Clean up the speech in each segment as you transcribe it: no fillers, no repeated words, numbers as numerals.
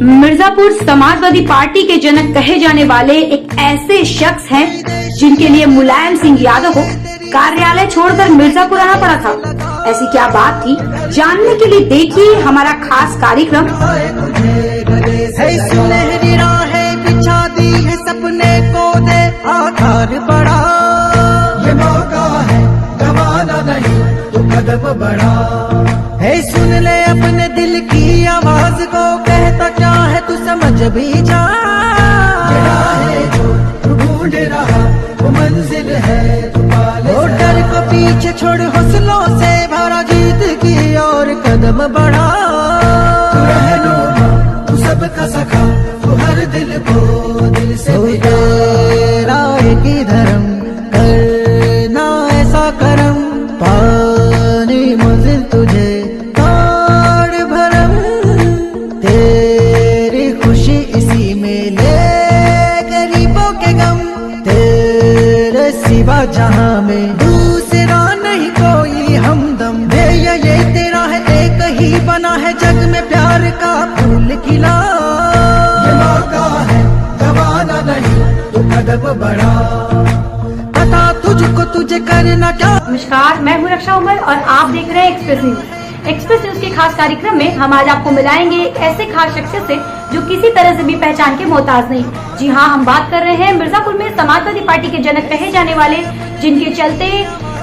Mirzapur Samajwadi party के जनक कहे जाने वाले एक ऐसे शख्स हैं जिनके लिए मुलायम सिंह यादव को कार्यालय छोड़कर मिर्जापुर आना पड़ा था। ऐसी क्या बात थी, जानने के लिए देखिए हमारा खास कार्यक्रम। सपने को दे आधार बड़ा, ये मौका है गवाना नहीं तो कदम बड़ा है। सुन ले अपने दिल की आवाज को, कहता क्या है तू समझ भी जा। है जो तू ढूंढ रहा वो मंजिल है तू पाले। वो डर को पीछे छोड़ हौसलों से भरा जीत की और कदम बढ़ा। तू रहनुमा तू सबका सखा, तू हर दिल को दिल से तेरा एक ही धर्म, करना ऐसा करम पानी मंजिल तुझे ताड़ भरम। तेरी खुशी इसी में ले गरीबों के गम, तेरे सिवा जहां में दूसरा नहीं कोई हमदम। ये तेरा है एक ही बना है जग में प्यार का फूल खिला। ये मौका है गवाना नहीं तो कदम बढ़ा, पता तुझको तुझे करना क्या। नमस्कार, मैं हूँ रक्षा उमर और आप देख रहे हैं एक्सप्रेस न्यूज। एक्सप्रेस न्यूज के खास कार्यक्रम में हम आज आपको मिलाएंगे एक ऐसे खास शख्सियत से जो किसी तरह से भी पहचान के मोहताज नहीं। जी हाँ, हम बात कर रहे हैं मिर्जापुर में समाजवादी पार्टी के जनक कहे जाने वाले, जिनके चलते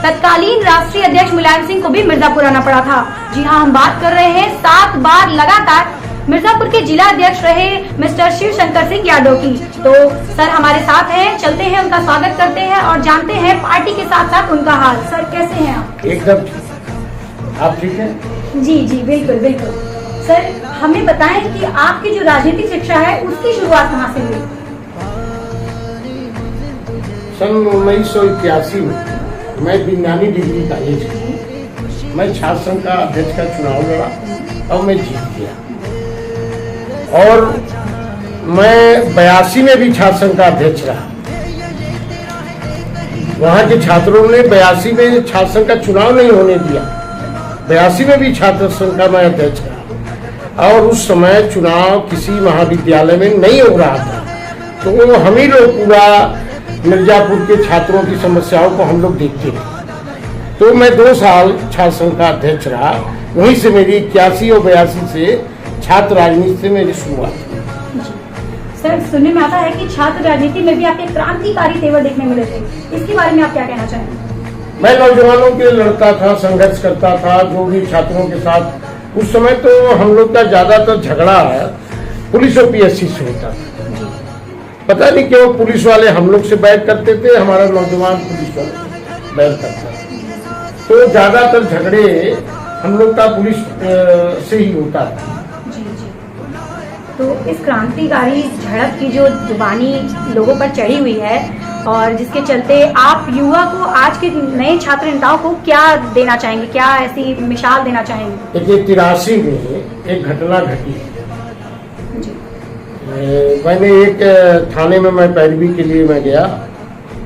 तत्कालीन राष्ट्रीय अध्यक्ष मुलायम सिंह को भी मिर्जापुर आना पड़ा था। जी हाँ, हम बात कर रहे हैं 7 बार लगातार मिर्जापुर के जिला अध्यक्ष रहे मिस्टर शिव शंकर सिंह यादव की। तो सर हमारे साथ हैं, चलते हैं उनका स्वागत करते हैं और जानते हैं पार्टी के साथ साथ उनका हाल। सर कैसे हैं आप? एकदम आप ठीक हैं? जी जी बिल्कुल बिल्कुल। सर हमें बताएं कि आपकी जो राजनीतिक शिक्षा है उसकी शुरुआत कहाँ से हुई? सन 1981 में मैं विज्ञानी डिग्री कॉलेज मैं छात्र संघ का अध्यक्ष का चुनाव लड़ा और मैं जीत गया। और मैं 82 में भी छात्र संघ का अध्यक्ष रहा। वहां के छात्रों ने 82 में छात्र संघ का चुनाव नहीं होने दिया, 82 में भी छात्र संघ का मैं अध्यक्ष रहा। और उस समय चुनाव किसी महाविद्यालय में नहीं हो रहा था, तो हम ही लोग पूरा मिर्जापुर के छात्रों की समस्याओं को हम लोग देखते थे। तो मैं 2 साल छात्र संघ का अध्यक्ष रहा। वहीं से मेरी 81 और 82 से छात्र राजनीति से मेरी शुरुआत हुई। सर सुनने में आता है कि छात्र राजनीति में भी आपके क्रांतिकारी तेवर देखने मिले थे, इसके बारे में आप क्या कहना चाहेंगे? मैं नौजवानों के लिए लड़ता था, संघर्ष करता था, जो भी छात्रों के साथ। उस समय तो हम लोग का ज्यादातर झगड़ा पुलिस और पीएससी से होता था। पता नहीं क्यों पुलिस वाले हम लोग से बैठ करते थे, हमारा नौजवान पुलिस वाले बैठ करता था। तो ज्यादातर झगड़े हम लोग का पुलिस से ही होता था। तो इस क्रांतिकारी झड़प की जो जुबानी लोगों पर चढ़ी हुई है और जिसके चलते आप युवा को, आज के नए छात्र नेताओं को क्या देना चाहेंगे, क्या ऐसी मिसाल देना चाहेंगे? देखिए 83 में एक घटना घटी। मैंने एक थाने में मैं पैरवी के लिए मैं गया,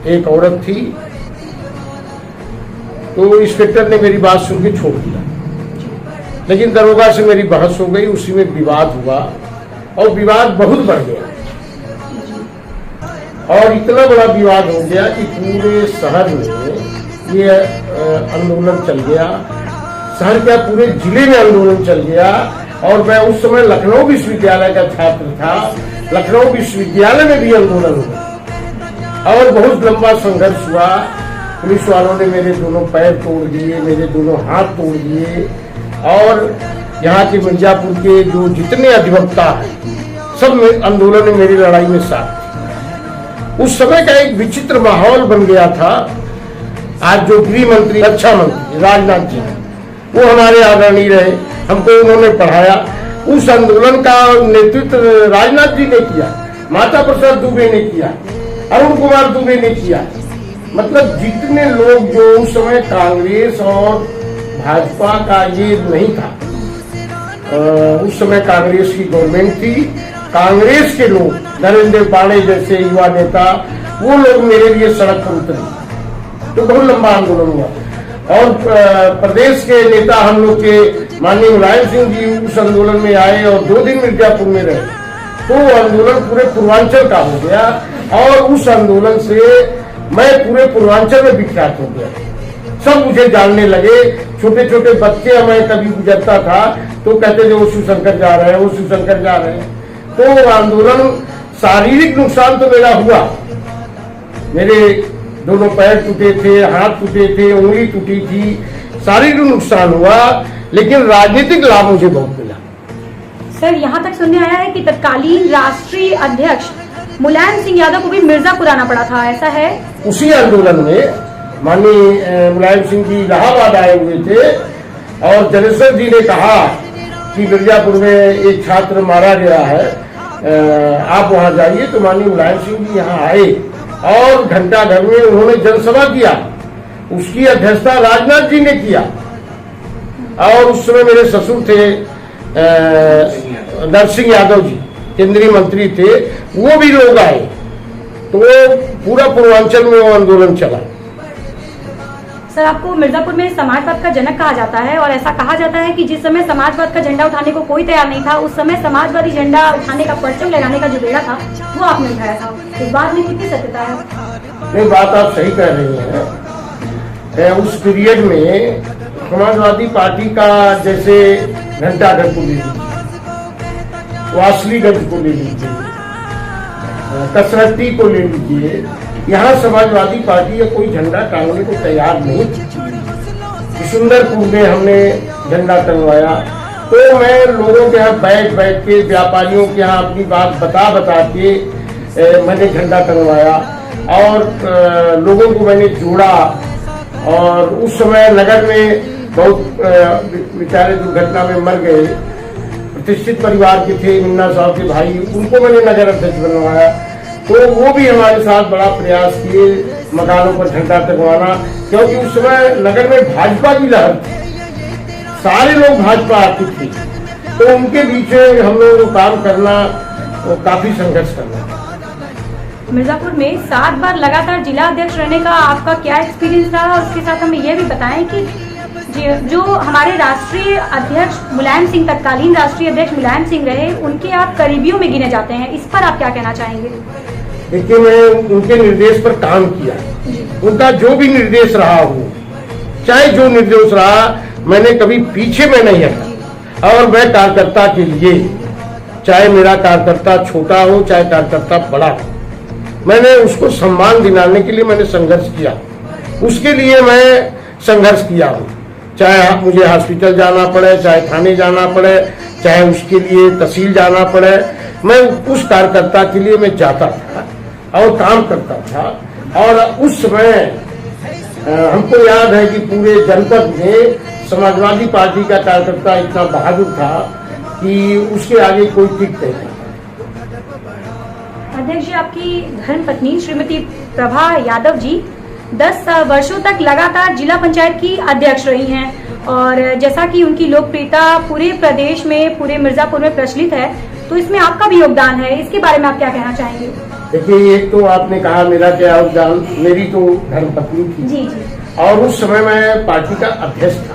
एक औरत थी, तो इंस्पेक्टर ने मेरी बात सुन के छोड़ दिया। लेकिन दरोगा से मेरी बहस हो गई, उसी में विवाद हुआ और विवाद बहुत बढ़ गया। और इतना बड़ा विवाद हो गया कि पूरे शहर में ये आंदोलन चल गया, शहर क्या पूरे जिले में आंदोलन चल गया। और मैं उस समय लखनऊ विश्वविद्यालय का छात्र था, लखनऊ विश्वविद्यालय में भी आंदोलन हुआ और बहुत लंबा संघर्ष हुआ। पुलिस वालों ने मेरे दोनों पैर तोड़ दिए, मेरे दोनों हाथ तोड़ दिए। और यहाँ के मिर्जापुर के जो जितने अधिवक्ता हैं सब आंदोलन में मेरी लड़ाई में साथ थे। उस समय का एक विचित्र माहौल बन गया था। आज जो गृह मंत्री, रक्षा मंत्री राजनाथ जी, वो हमारे आदरणीय रहे, हमको उन्होंने पढ़ाया। उस आंदोलन का नेतृत्व राजनाथ जी ने किया, माता प्रसाद दुबे ने किया, अरुण कुमार दुबे ने किया। मतलब जितने लोग जो उस समय कांग्रेस और भाजपा का ये नहीं था, उस समय कांग्रेस की गवर्नमेंट थी, कांग्रेस के लोग, नरेंद्र पांडे जैसे युवा नेता, वो लोग मेरे लिए सड़क पर उतरे। तो बहुत लंबा आंदोलन हुआ। और प्रदेश के नेता हम लोग के माननीय मुलायम सिंह जी उस आंदोलन में आए और 2 दिन मिर्जापुर में रहे। तो वो आंदोलन पूरे पूर्वांचल का हो गया और उस आंदोलन से मैं पूरे पूर्वांचल में विख्यात हो गया। सब मुझे जानने लगे। छोटे छोटे बच्चे, मैं कभी गुजरता था तो कहते थे वो शिवशंकर जा रहे हैं, वो शिवशंकर जा रहे हैं। तो वो आंदोलन, शारीरिक नुकसान तो मेरा हुआ, मेरे दोनों पैर टूटे थे, हाथ टूटे थे, उंगली टूटी थी, शारीरिक नुकसान हुआ, लेकिन राजनीतिक लाभ मुझे बहुत मिला। सर, यहाँ तक सुनने आया है कि तत्कालीन राष्ट्रीय अध्यक्ष मुलायम सिंह यादव को भी मिर्जापुर आना पड़ा था, ऐसा है? उसी आंदोलन में माननीय मुलायम सिंह जी इलाहाबाद आए हुए थे और जनेश्वर जी ने कहा कि मिर्जापुर में एक छात्र मारा गया है, आप वहां जाइए। तो माननीय मुलायम सिंह जी यहाँ आए और घंटाघर में उन्होंने जनसभा किया। उसकी अध्यक्षता राजनाथ जी ने किया और उस समय मेरे ससुर थे नरसिंह यादव जी, केंद्रीय मंत्री थे, वो भी लोग आए। तो पूरा पूर्वांचल में वो आंदोलन चला। सर, आपको मिर्जापुर में समाजवाद का जनक कहा जाता है और ऐसा कहा जाता है कि जिस समय समाजवाद का झंडा उठाने को कोई तैयार नहीं था, उस समय समाजवादी झंडा उठाने का, परचम लगाने का जो बेड़ा था वो आपने उठाया था। इस बात में कितनी सत्यता है? नहीं, बात आप सही कह रही हैं। उस पीरियड में समाजवादी पार्टी का, जैसे घंटाघर को ले लीजिए, वासलीगंज को ले लीजिए, कसरती को ले लीजिए, यहाँ समाजवादी पार्टी का कोई झंडा टांगने को तैयार नहीं थी। सुंदरपुर में हमने झंडा टंगवाया। तो मैं लोगों के यहाँ बैठ के, व्यापारियों के यहाँ अपनी बात बता के मैंने झंडा टंगवाया और लोगों को मैंने जोड़ा। और उस समय नगर में बहुत बेचारे दुर्घटना में मर गए, प्रतिष्ठित परिवार के थे, मुन्ना साहब के भाई, उनको मैंने नगर अध्यक्ष बनवाया। तो वो भी हमारे साथ बड़ा प्रयास किए मकानों पर झंडा टंगवाना, क्योंकि उस समय नगर में भाजपा की लहर थी, सारे लोग भाजपा आती थी। तो उनके बीच हम लोगों को काम करना, काफी संघर्ष करना। मिर्जापुर में 7 बार लगातार जिला अध्यक्ष रहने का आपका क्या एक्सपीरियंस रहा? और उसके साथ हमें यह भी बताएं कि जो हमारे राष्ट्रीय अध्यक्ष मुलायम सिंह, तत्कालीन राष्ट्रीय अध्यक्ष मुलायम सिंह रहे, उनके आप करीबियों में गिने जाते हैं, इस पर आप क्या कहना चाहेंगे? देखिए, मैं उनके निर्देश पर काम किया। उनका जो भी निर्देश रहा हो, चाहे जो निर्देश रहा, मैंने कभी पीछे में नहीं हटा। और मैं कार्यकर्ता के लिए, चाहे मेरा कार्यकर्ता छोटा हो चाहे कार्यकर्ता बड़ा हो, मैंने उसको सम्मान दिलाने के लिए मैंने संघर्ष किया। उसके लिए मैं संघर्ष किया हूँ, चाहे मुझे हॉस्पिटल जाना पड़े, चाहे थाने जाना पड़े, चाहे उसके लिए तहसील जाना पड़े, मैं उस कार्यकर्ता के लिए मैं जाता था और काम करता था। और उस समय हमको याद है कि पूरे जनपद में समाजवादी पार्टी का कार्यकर्ता इतना बहादुर था कि उसके आगे कोई टिक नहीं था। अध्यक्ष जी, आपकी धर्मपत्नी श्रीमती प्रभा यादव जी 10 वर्षों तक लगातार जिला पंचायत की अध्यक्ष रही हैं और जैसा कि उनकी लोकप्रियता पूरे प्रदेश में, पूरे मिर्जापुर में प्रचलित है, तो इसमें आपका भी योगदान है। इसके बारे में आप क्या कहना चाहेंगे? देखिए, एक तो आपने कहा मेरा क्या योगदान, मेरी तो धर्मपत्नी थी जी जी, और उस समय मैं पार्टी का अध्यक्ष था।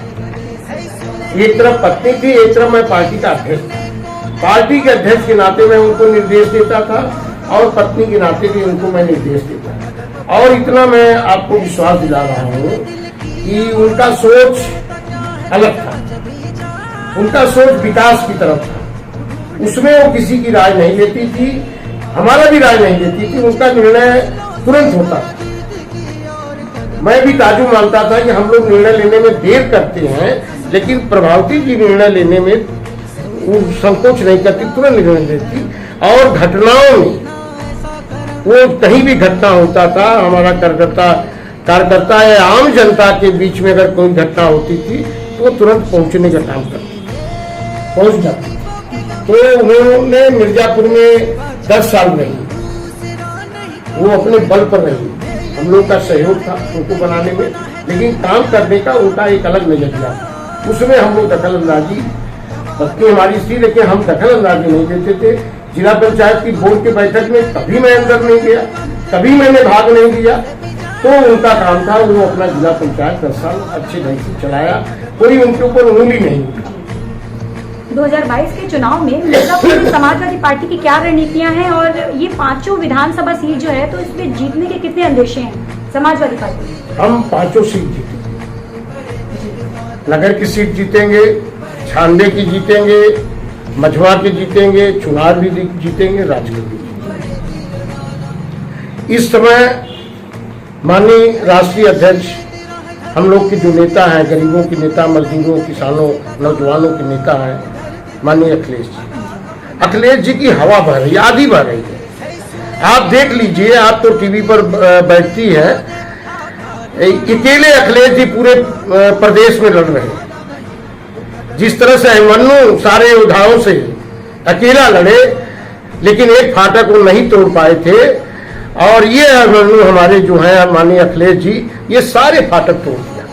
एक तरफ पत्नी थी, एक तरफ मैं पार्टी का अध्यक्ष था। पार्टी के अध्यक्ष के नाते मैं उनको निर्देश देता था और पत्नी के नाते भी उनको मैं निर्देश देता था। और इतना मैं आपको विश्वास दिला रहा हूँ कि उनका सोच अलग था, उनका सोच विकास की तरफ था। उसमें वो किसी की राय नहीं लेती थी, हमारा भी राय नहीं लेती थी, उनका निर्णय तुरंत होता था। मैं भी ताजुब मानता था कि हम लोग निर्णय लेने में देर करते हैं, लेकिन प्रभावती जी निर्णय लेने में वो संकोच नहीं करती, तुरंत निर्णय लेती। और घटनाओं में वो कहीं भी घटना होता था, हमारा कार्यकर्ता या आम जनता के बीच में अगर कोई घटना होती थी तो वो तुरंत पहुंचने का काम करती, पहुंच जाती। तो उन्होंने मिर्जापुर में 10 साल रही, वो अपने बल पर रही, हम लोग का सहयोग था उनको बनाने में, लेकिन काम करने का उनका एक अलग नजरिया था। उसमें हम लोग दखल अंदाजी, पत्नी हमारी थी लेकिन हम दखल अंदाजी नहीं देते थे। जिला पंचायत की बोर्ड की बैठक में कभी मैं अंदर नहीं गया, कभी मैंने भाग नहीं लिया। तो उनका काम था, वो अपना जिला पंचायत 10 साल अच्छे ढंग से चलाया, कोई उनके ऊपर उंगली नहीं उठा। 2022 के चुनाव में मिर्जापुर में समाजवादी पार्टी की क्या रणनीतियां हैं और ये 5 विधानसभा सीट जो है तो इसमें जीतने के कितने अंदेशे हैं समाजवादी पार्टी? हम 5 सीट जीतेंगे। नगर की सीट जीतेंगे, छानबे की जीतेंगे, मझवा की जीतेंगे, चुनार भी जीतेंगे, राजगढ़ भी जीतेंगे। इस समय माननीय राष्ट्रीय अध्यक्ष, हम लोग के जो नेता हैं, गरीबों के नेता, मजदूरों, किसानों, नौजवानों के नेता हैं, माननीय अखिलेश जी। अखिलेश जी की हवा बह रही है, आधी बह रही है। आप देख लीजिए, आप तो टीवी पर बैठती हैं, अकेले अखिलेश जी पूरे प्रदेश में लड़ रहे हैं। जिस तरह से अभिमन्यु सारे योद्धाओं से अकेला लड़े, लेकिन एक फाटक वो नहीं तोड़ पाए थे, और ये अभिमन्यु हमारे जो हैं माननीय अखिलेश जी, ये सारे फाटक तोड़ दिया।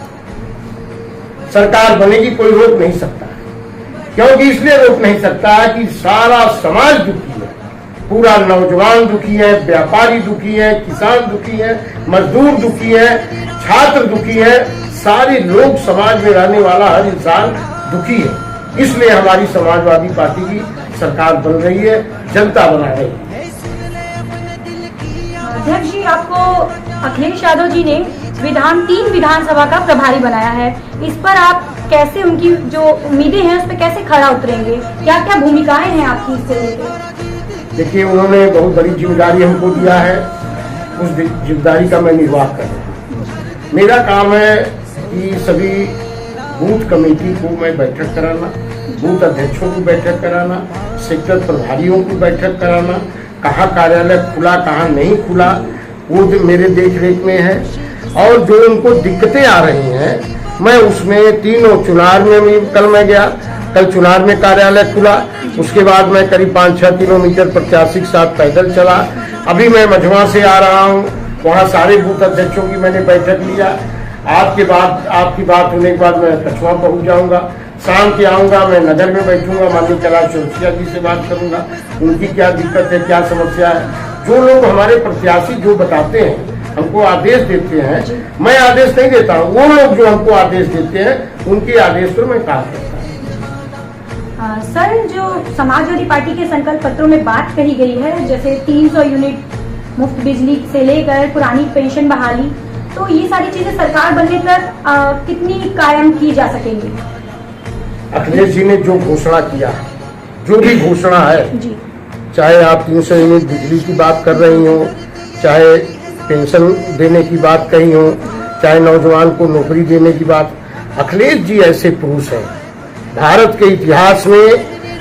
सरकार बनेगी, कोई रोक नहीं सकता, क्योंकि इसलिए रोक नहीं सकता है कि सारा समाज दुखी है, पूरा नौजवान दुखी है, व्यापारी दुखी है, किसान दुखी है, मजदूर दुखी है, छात्र दुखी है, सारे लोग, समाज में रहने वाला हर इंसान दुखी है। इसलिए हमारी समाजवादी पार्टी की सरकार बन रही है, जनता बना रही है। अध्यक्ष जी, आपको अखिलेश यादव जी ने 3 विधानसभा का प्रभारी बनाया है, इस पर आप कैसे, उनकी जो उम्मीदें हैं उस पर कैसे खरा उतरेंगे? क्या क्या भूमिकाएं हैं आपकी इससे लेकर? देखिए, उन्होंने बहुत बड़ी जिम्मेदारी हमको दिया है, उस जिम्मेदारी का मैं निर्वाह कर रहा हूँ। मेरा काम है कि सभी बूथ कमेटी को मैं बैठक कराना, बूथ अध्यक्षों की बैठक कराना, सेक्टर प्रभारियों की बैठक कराना, कहाँ कार्यालय खुला कहाँ नहीं खुला वो मेरे देख रेख में है, और जो उनको दिक्कतें आ रही हैं मैं उसमें तीनों, चुनार में भी कल मैं गया, कल चुनार में कार्यालय खुला, उसके बाद मैं करीब 5-6 किलोमीटर प्रत्याशी के साथ पैदल चला। अभी मैं मझवा से आ रहा हूँ, वहाँ सारे बूथ अध्यक्षों की मैंने बैठक लिया। आपकी बात होने के बाद मैं कछुआ पहुँच जाऊँगा, शाम के आऊँगा, मैं नगर में बैठूंगा, माननीय कैलाश चौरसिया जी से बात करूँगा, उनकी क्या दिक्कत है, क्या समस्या है। जो लोग हमारे प्रत्याशी जो बताते हैं, हमको आदेश देते हैं, मैं आदेश नहीं देता हूँ, वो लोग जो हमको आदेश देते हैं उनके आदेश पर मैं काम करता हूँ। सर, जो समाजवादी पार्टी के संकल्प पत्रों में बात कही गई है, जैसे 300 यूनिट मुफ्त बिजली से लेकर पुरानी पेंशन बहाली, तो ये सारी चीजें सरकार बनने पर कितनी कायम की जा सकेंगी? अखिलेश जी ने जो घोषणा किया, जो भी घोषणा है जी, चाहे आप 300 यूनिट बिजली की बात कर रही हो, चाहे पेंशन देने की बात कही हो, चाहे नौजवान को नौकरी देने की बात, अखिलेश जी ऐसे पुरुष हैं। भारत के इतिहास में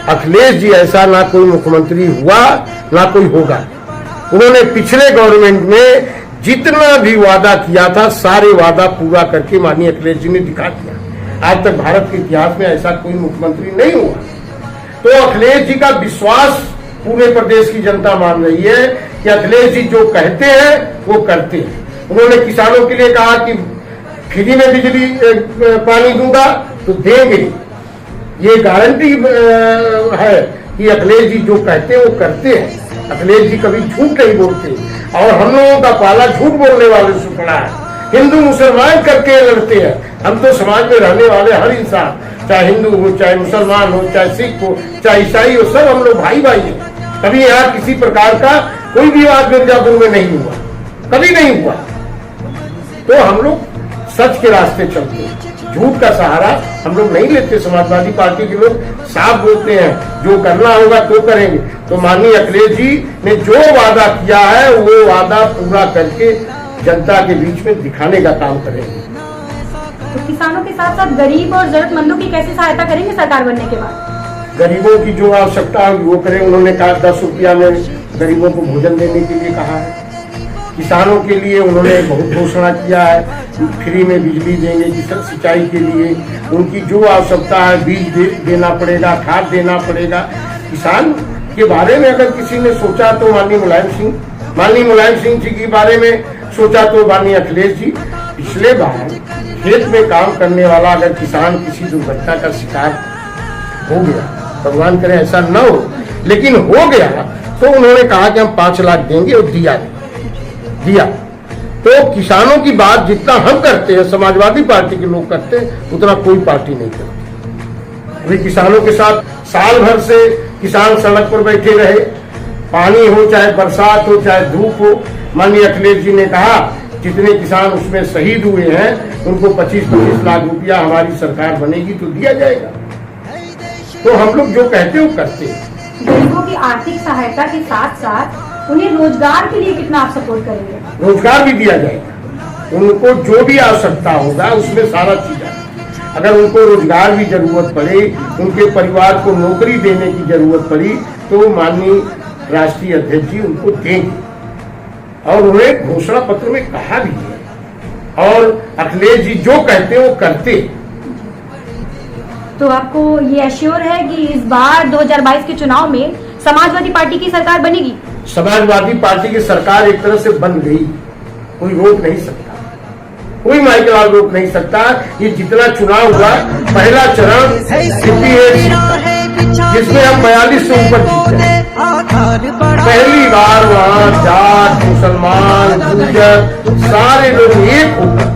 अखिलेश जी ऐसा ना कोई मुख्यमंत्री हुआ ना कोई होगा। उन्होंने पिछले गवर्नमेंट में जितना भी वादा किया था, सारे वादा पूरा करके माननीय अखिलेश जी ने दिखा दिया। आज तक भारत के इतिहास में ऐसा कोई मुख्यमंत्री नहीं हुआ। तो अखिलेश जी का विश्वास पूरे प्रदेश की जनता मान रही है कि अखिलेश जी जो कहते हैं वो करते हैं। उन्होंने किसानों के लिए कहा कि फ्री में बिजली पानी दूंगा, तो देंगे, ये गारंटी है कि अखिलेश जी जो कहते हैं वो करते हैं। अखिलेश जी कभी झूठ नहीं बोलते, और हम लोगों का पाला झूठ बोलने वाले से पड़ा है। हिंदू मुसलमान करके लड़ते हैं, हम तो समाज में रहने वाले हर इंसान, चाहे हिंदू हो, चाहे मुसलमान हो, चाहे सिख हो, चाहे ईसाई हो, सब हम लोग भाई भाई हैं। कभी यहाँ किसी प्रकार का कोई विवाद मिर्जापुर में नहीं हुआ, कभी नहीं हुआ। तो हम लोग सच के रास्ते चलते हैं, झूठ का सहारा हम लोग नहीं लेते। समाजवादी पार्टी के लोग साफ बोलते हैं, जो करना होगा तो करेंगे। तो माननीय अखिलेश जी ने जो वादा किया है वो वादा पूरा करके जनता के बीच में दिखाने का काम करेंगे। तो किसानों के साथ साथ गरीब और जरूरतमंदों की कैसे सहायता करेंगे सरकार बनने के बाद? गरीबों की जो आवश्यकता होगी वो करें। उन्होंने कहा 10 रुपया में गरीबों को भोजन देने के लिए कहा है। किसानों के लिए उन्होंने बहुत घोषणा किया है, फ्री में बिजली देंगे सिंचाई के लिए। उनकी जो आवश्यकता है, बीज देना पड़ेगा, खाद देना पड़ेगा। किसान के बारे में अगर किसी ने सोचा तो माननीय मुलायम सिंह जी के बारे में सोचा तो माननीय अखिलेश जी। पिछले बार खेत में काम करने वाला अगर किसान किसी दुर्घटना का शिकार हो गया, भगवान करे ऐसा न हो, लेकिन हो गया, तो उन्होंने कहा कि हम 5 लाख देंगे, और दिया। तो किसानों की बात जितना हम करते हैं, समाजवादी पार्टी के लोग करते हैं, उतना कोई पार्टी नहीं करती। अभी किसानों के साथ साल भर से किसान सड़क पर बैठे रहे, पानी हो चाहे बरसात हो चाहे धूप हो। माननीय अखिलेश जी ने कहा जितने किसान उसमें शहीद हुए हैं उनको 25-25 लाख रुपया हमारी सरकार बनेगी तो दिया जाएगा। तो हम लोग जो कहते हैं वो करते हैं। गरीबों की आर्थिक सहायता के साथ साथ उन्हें रोजगार के लिए कितना आप सपोर्ट करेंगे? रोजगार भी दिया जाएगा, उनको जो भी आवश्यकता होगा उसमें सारा चीज है। अगर उनको रोजगार की जरूरत पड़े, उनके परिवार को नौकरी देने की जरूरत पड़ी तो माननीय राष्ट्रीय अध्यक्ष जी उनको देंगे और उन्हें घोषणा पत्र में कहा भी है। और अखिलेश जी जो कहते हैं वो करते। तो आपको ये एश्योर है कि इस बार 2022 के चुनाव में समाजवादी पार्टी की सरकार बनेगी? समाजवादी पार्टी की सरकार एक तरह से बन गई, कोई रोक नहीं सकता, कोई माइकलाल रोक नहीं सकता। ये जितना चुनाव हुआ पहला चरण 58 जिसमें हम 42 से ऊपर जीते। पहली बार वहाँ जाट, मुसलमान, गुर्जर सारे लोग एक होकर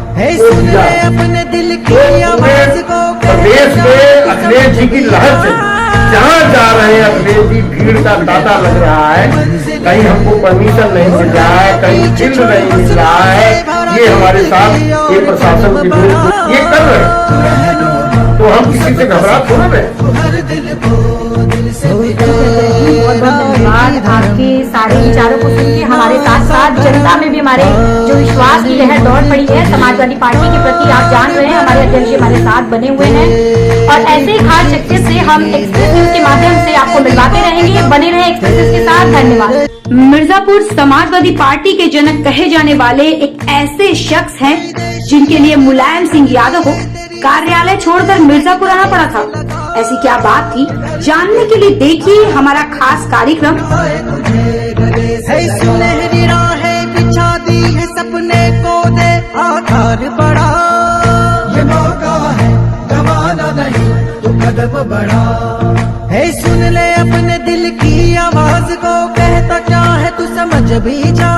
प्रदेश में अखिलेश जी की लहर चली। जहाँ जा रहे हैं अखिलेश जी भीड़ का तांता लग रहा है। कहीं हमको परमिशन नहीं मिल रहा है, कहीं फील्ड नहीं मिल रहा है। ये हमारे साथ ये प्रशासन के लोग ये कर रहे हैं, तो हम किसी से घबरा थोड़ा रहे। बहुत धन्यवाद आपके सारे विचारों को सुन के हमारे साथ साथ जनता में भी हमारे जो विश्वास की लहर दौड़ पड़ी है समाजवादी पार्टी के प्रति। आप जान रहे हैं हमारे अध्यक्ष जी हमारे साथ बने हुए हैं और ऐसे ही खास शख्सियत से हम एक्सप्रेस न्यूज के माध्यम से आपको मिलवाते रहेंगे। बने रहे एक्सप्रेस न्यूज के साथ। धन्यवाद। मिर्जापुर समाजवादी पार्टी के जनक कहे जाने वाले एक ऐसे शख्स हैं जिनके लिए मुलायम सिंह यादव को कार्यालय छोड़कर मिर्जापुर आना पड़ा था। ऐसी क्या बात थी, जानने के लिए देखिए हमारा खास कार्यक्रम। सुनहरी राहें बिछा दी है सपने को दे आकार बढ़ा। ये मौका है गवाना नहीं तो कदम बढ़ा। है सुन ले अपने दिल की आवाज को, कहता क्या है तू समझ भी जा।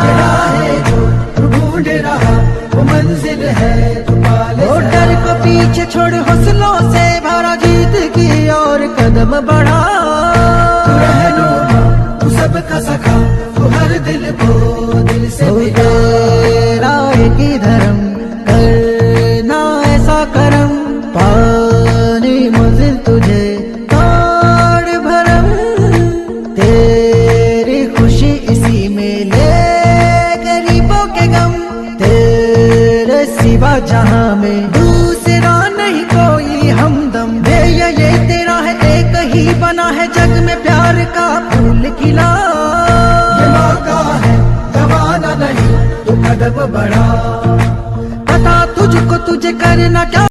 ये राहें जो तू ढूंढ रहा वो मंजिल है तू पाले। वो डर को पीछे छोड़ हौसलों से भरा जीत की और कदम बढ़ा। तू रहनुमा तू सबका सखा, तू हर दिल को दिल से तेरा एक ही धर्म, करना ऐसा करम पानी मंजिल तुझे तोड़ भरम। तेरी खुशी इसी में ले गरीबों के गम, तेरे सिवा जहां में दूसरा नहीं कोई हमदम। ये तेरा है एक ही बना है जग में प्यार का फूल खिला। ये मौका है गवाना नहीं तो कदम बढ़ा। पता तुझको तुझे करना क्या